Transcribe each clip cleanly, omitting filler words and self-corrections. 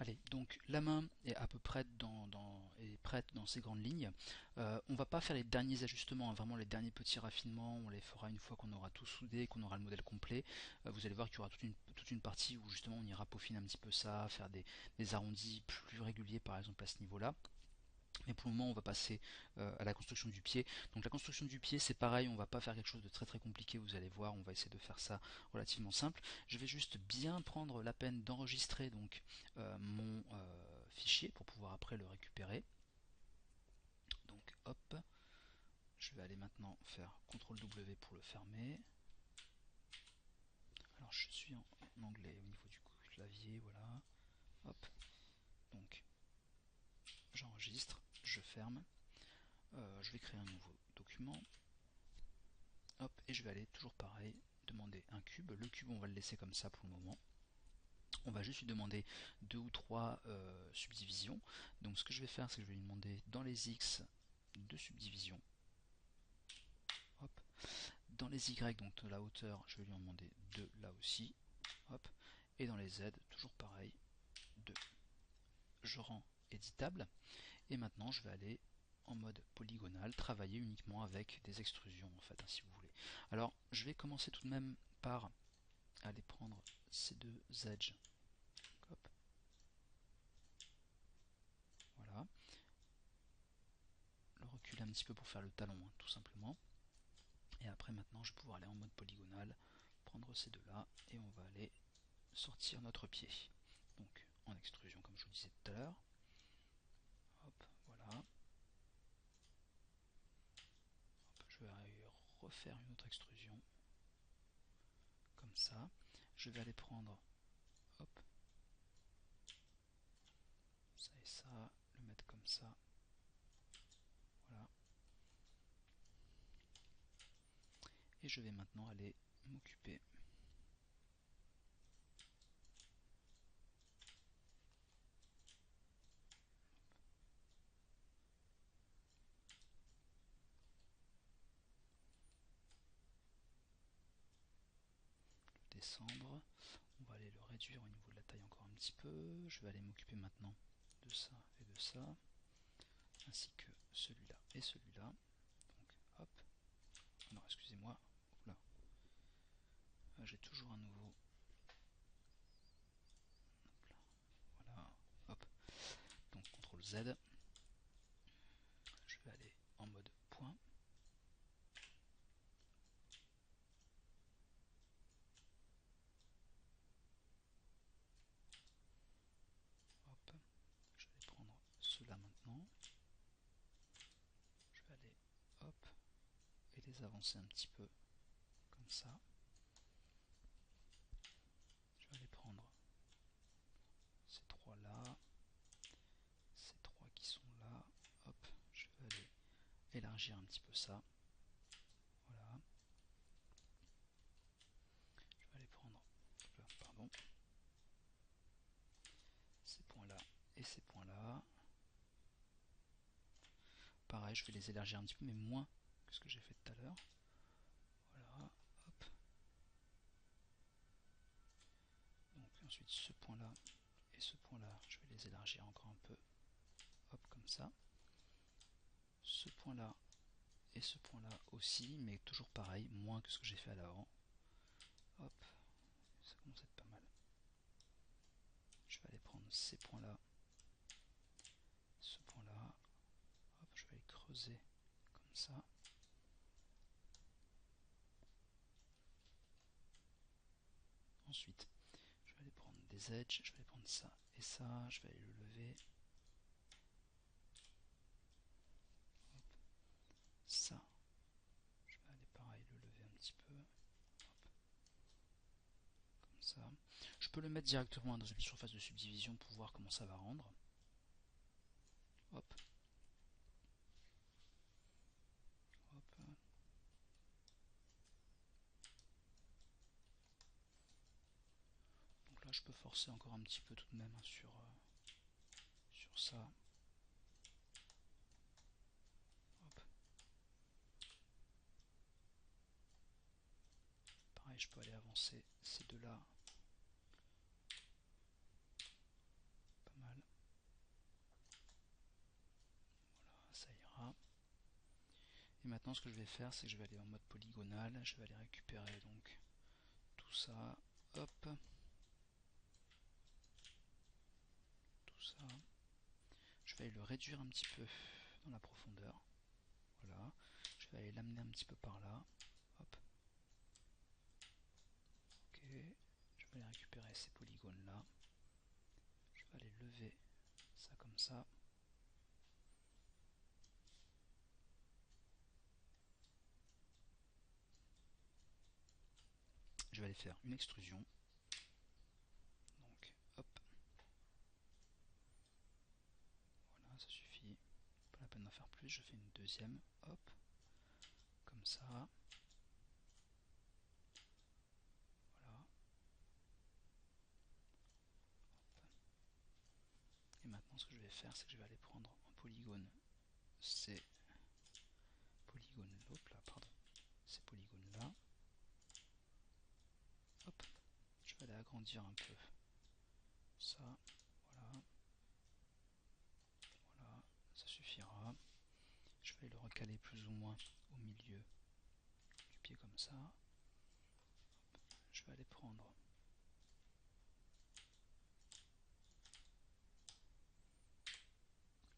Allez, donc la main est à peu près est prête dans ses grandes lignes. On va pas faire les derniers ajustements, hein, vraiment les derniers petits raffinements, on les fera une fois qu'on aura tout soudé, qu'on aura le modèle complet. Vous allez voir qu'il y aura toute une partie où justement on ira peaufiner un petit peu ça, faire des arrondis plus réguliers par exemple à ce niveau-là. Mais pour le moment, on va passer à la construction du pied. Donc la construction du pied, c'est pareil, on va pas faire quelque chose de très très compliqué, vous allez voir, on va essayer de faire ça relativement simple. Je vais juste bien prendre la peine d'enregistrer donc mon fichier pour pouvoir après le récupérer. Donc hop, je vais aller maintenant faire CTRL W pour le fermer. Alors je suis en anglais au niveau du clavier, voilà. Hop, donc j'enregistre, je ferme. Je vais créer un nouveau document. Hop, et je vais aller toujours pareil, demander un cube. Le cube, on va le laisser comme ça pour le moment. On va juste lui demander deux ou trois subdivisions. Donc ce que je vais faire, c'est que je vais lui demander dans les X deux subdivisions. Hop. Dans les Y, donc la hauteur, je vais lui en demander deux là aussi. Hop. Et dans les Z, toujours pareil, deux. Je rends éditable. Et maintenant, je vais aller en mode polygonal, travailler uniquement avec des extrusions en fait, hein, si vous voulez. Alors, je vais commencer tout de même par aller prendre ces deux edges. Hop. Voilà. Le reculer un petit peu pour faire le talon, hein, tout simplement. Et après, maintenant, je vais pouvoir aller en mode polygonal, prendre ces deux-là, et on va aller sortir notre pied. Donc, en extrusion, comme je vous disais tout à l'heure. Hop, voilà. Hop, je vais refaire une autre extrusion. Comme ça. Je vais aller prendre, hop, ça et ça, le mettre comme ça. Voilà. Et je vais maintenant aller m'occuper de descendre. On va aller le réduire au niveau de la taille encore un petit peu. Je vais aller m'occuper maintenant de ça et de ça, ainsi que celui-là et celui-là. Donc hop. Non, excusez-moi. Oula. J'ai toujours un nouveau. Hop là. Voilà. Hop. Donc CTRL Z. Je vais aller en mode point. Hop. Je vais prendre ceux-là maintenant. Je vais aller hop et les avancer un petit peu comme ça. Je vais aller prendre ces trois là, ces trois qui sont là. Hop. Je vais aller élargir un petit peu ça. Voilà. Je vais aller prendre, pardon, ces points-là et ces points-là. Pareil, je vais les élargir un petit peu, mais moins que ce que j'ai fait tout à l'heure. Voilà, hop. Donc ensuite ce point-là et ce point-là, je vais les élargir encore un peu. Hop, comme ça. Ce point-là et ce point-là aussi, mais toujours pareil, moins que ce que j'ai fait à l'avant. Hop, ça commence à être pas mal. Je vais aller prendre ces points-là, ce point-là. Hop, je vais aller creuser comme ça. Ensuite, je vais aller prendre des edges, je vais aller prendre ça et ça, je vais aller le lever. Hop. Ça, je vais aller pareil le lever un petit peu. Hop. Comme ça. Je peux le mettre directement dans une surface de subdivision pour voir comment ça va rendre. Hop. Hop. Donc là, je peux forcer encore un petit peu tout de même hein, sur ça. Hop. Pareil, je peux aller avancer ces deux-là. Pas maintenant ce que je vais faire, c'est que je vais aller en mode polygonal, je vais aller récupérer donc tout ça, hop, tout ça, je vais aller le réduire un petit peu dans la profondeur, voilà, je vais aller l'amener un petit peu par là, hop, ok, je vais aller récupérer ces polygones là, je vais aller lever ça comme ça, je vais aller faire une extrusion, donc hop, voilà, ça suffit, pas la peine d'en faire plus, je fais une deuxième, hop, comme ça, voilà, et maintenant ce que je vais faire, c'est que je vais aller prendre un polygone, ces polygones, hop là, pardon, ces polygones là, hop, je vais aller agrandir un peu ça, voilà, voilà, ça suffira, je vais le recaler plus ou moins au milieu du pied comme ça, je vais aller prendre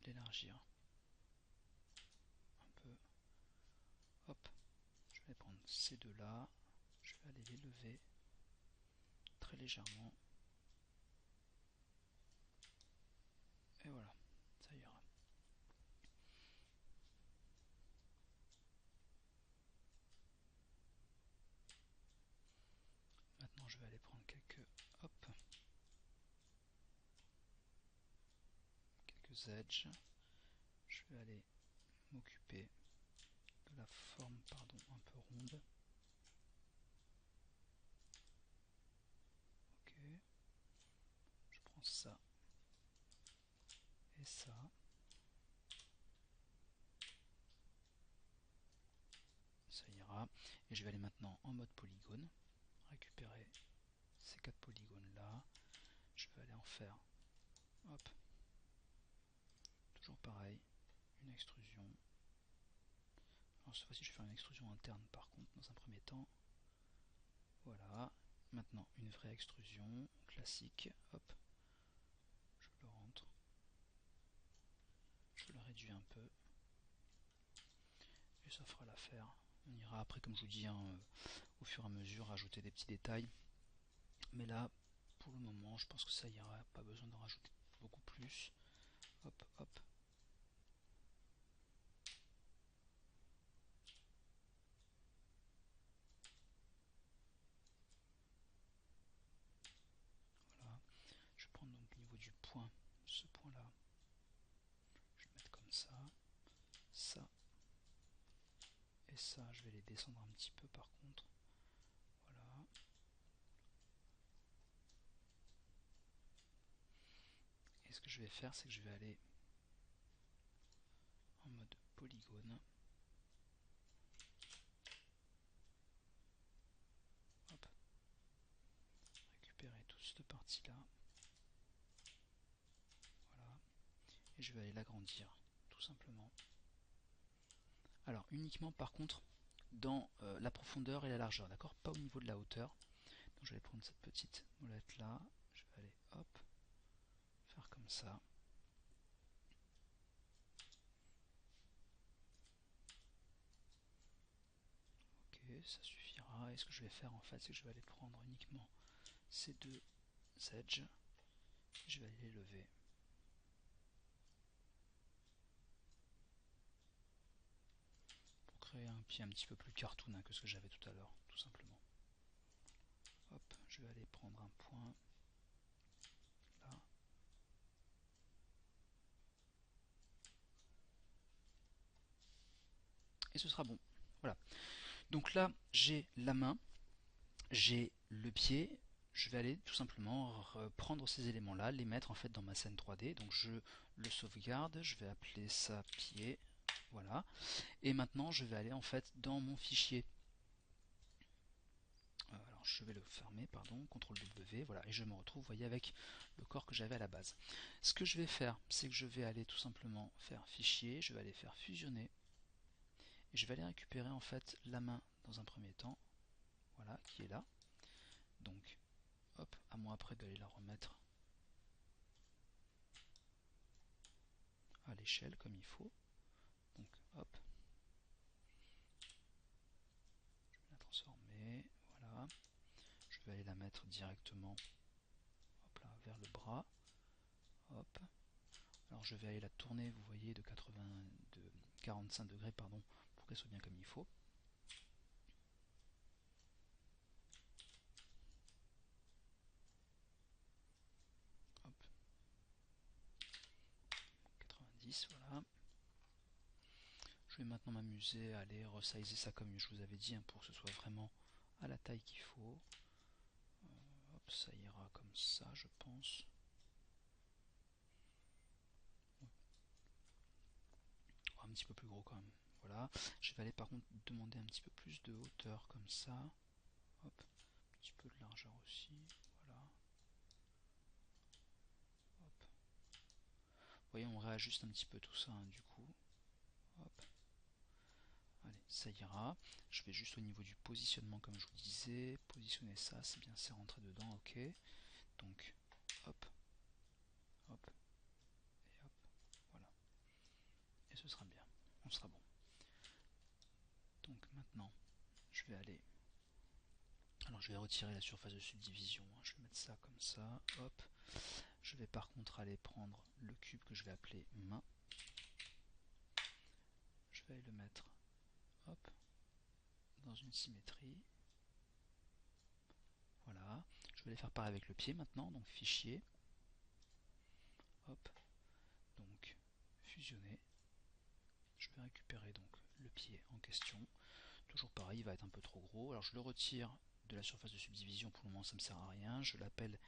l'élargir un peu, hop, je vais prendre ces deux là, je vais aller les lever très légèrement, et voilà, ça ira. Maintenant je vais aller prendre quelques edges, je vais aller m'occuper de la forme pardon, un peu ronde. Ok, je prends ça et ça. Ça ira. Et je vais aller maintenant en mode polygone, récupérer ces 4 polygones là. Je vais aller en faire, hop, toujours pareil, une extrusion. Alors cette fois-ci je vais faire une extrusion interne par contre dans un premier temps. Voilà, maintenant une vraie extrusion classique, hop, je le rentre, je le réduis un peu, et ça fera l'affaire. On ira après, comme je vous dis, hein, au fur et à mesure, rajouter des petits détails. Mais là, pour le moment, je pense que ça ira, pas besoin d'en rajouter beaucoup plus. Hop, hop. Voilà. Je vais prendre donc au niveau du point, ce point-là. Je vais le mettre comme ça. Ça. Et ça, je vais les descendre un petit peu par contre. Voilà. Et ce que je vais faire, c'est que je vais aller en mode polygone. Hop. Récupérer toute cette partie-là. Voilà. Et je vais aller l'agrandir, tout simplement. Alors, uniquement par contre, dans la profondeur et la largeur, d'accord? Pas au niveau de la hauteur. Donc je vais prendre cette petite molette là, je vais aller hop, faire comme ça. Ok, ça suffira. Et ce que je vais faire en fait, c'est que je vais aller prendre uniquement ces deux edges, je vais aller les lever. Pour créer un pied un petit peu plus cartoon hein, que ce que j'avais tout à l'heure, tout simplement. Hop, je vais aller prendre un point là. Et ce sera bon. Voilà. Donc là, j'ai la main, j'ai le pied. Je vais aller tout simplement prendre ces éléments-là, les mettre en fait dans ma scène 3D. Donc je le sauvegarde, je vais appeler ça pied. Voilà. Et maintenant, je vais aller en fait dans mon fichier. Alors je vais le fermer, pardon, CTRL W, voilà, et je me retrouve, vous voyez, avec le corps que j'avais à la base. Ce que je vais faire, c'est que je vais aller tout simplement faire fichier, je vais aller faire fusionner, Et je vais aller récupérer en fait la main dans un premier temps, voilà, qui est là. Donc, hop, à moi après d'aller la remettre à l'échelle comme il faut. Donc, hop, je vais la transformer, voilà. Je vais aller la mettre directement, hop là, vers le bras, hop. Alors je vais aller la tourner, vous voyez, de 45 degrés, pardon, pour qu'elle soit bien comme il faut. Hop. 90, voilà. Je vais maintenant m'amuser à aller resizer ça comme je vous avais dit, hein, pour que ce soit vraiment à la taille qu'il faut. Hop, ça ira comme ça, je pense. Un petit peu plus gros quand même. Voilà. Je vais aller par contre demander un petit peu plus de hauteur comme ça. Hop. Un petit peu de largeur aussi. Voilà. Hop. Vous voyez, on réajuste un petit peu tout ça, hein, du coup. Hop. Allez, ça ira. Je vais juste au niveau du positionnement, comme je vous disais, positionner ça, c'est bien, c'est rentré dedans, ok. Donc, hop, hop, et hop, voilà. Et ce sera bien, on sera bon. Donc maintenant, je vais aller... Alors je vais retirer la surface de subdivision, hein. Je vais mettre ça comme ça, hop. Je vais par contre aller prendre le cube que je vais appeler main. Je vais aller le mettre, hop, dans une symétrie. Voilà. Je vais aller faire pareil avec le pied maintenant, donc fichier. Hop. Donc fusionner. Je vais récupérer donc le pied en question. Toujours pareil, il va être un peu trop gros. Alors je le retire de la surface de subdivision, pour le moment ça ne me sert à rien. Je l'appelle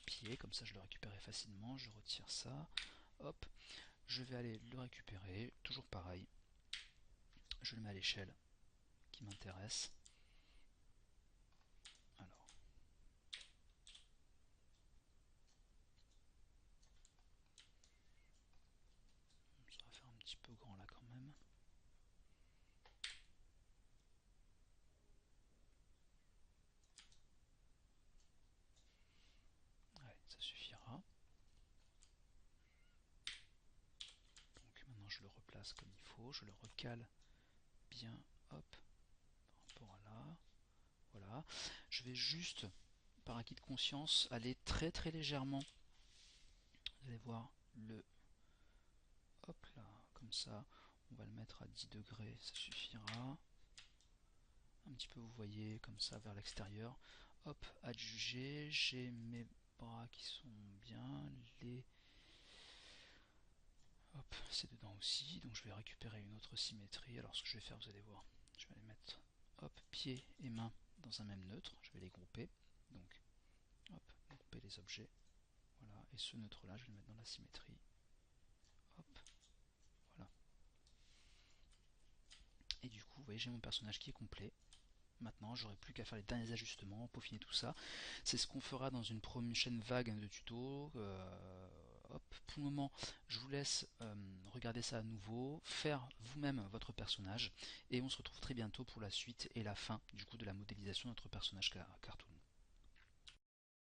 pied, comme ça je le récupérerai facilement. Je retire ça. Hop. Je vais aller le récupérer. Toujours pareil. Je le mets à l'échelle qui m'intéresse. Alors. Ça va faire un petit peu grand là quand même. Ouais, ça suffira. Donc maintenant je le replace comme il faut. Je le recale bien, hop, par rapport à là. Voilà. Je vais juste, par acquis de conscience, aller très très légèrement. Vous allez voir le... Hop là, comme ça. On va le mettre à 10 degrés, ça suffira. Un petit peu, vous voyez, comme ça, vers l'extérieur. Hop, adjuger. J'ai mes bras qui sont bien. Les... Hop, c'est dedans aussi. Donc je vais récupérer une autre symétrie. Alors ce que je vais faire, vous allez voir. Je vais les mettre, hop, pieds et mains dans un même neutre. Je vais les grouper. Donc, hop, grouper les objets. Voilà, et ce neutre là, je vais le mettre dans la symétrie. Hop, voilà. Et du coup, vous voyez, j'ai mon personnage qui est complet. Maintenant, j'aurai plus qu'à faire les derniers ajustements, peaufiner tout ça. C'est ce qu'on fera dans une prochaine vague de tutos. Hop. Pour le moment, je vous laisse regarder ça à nouveau, faire vous-même votre personnage, et on se retrouve très bientôt pour la suite et la fin du coup de la modélisation de notre personnage cartoon.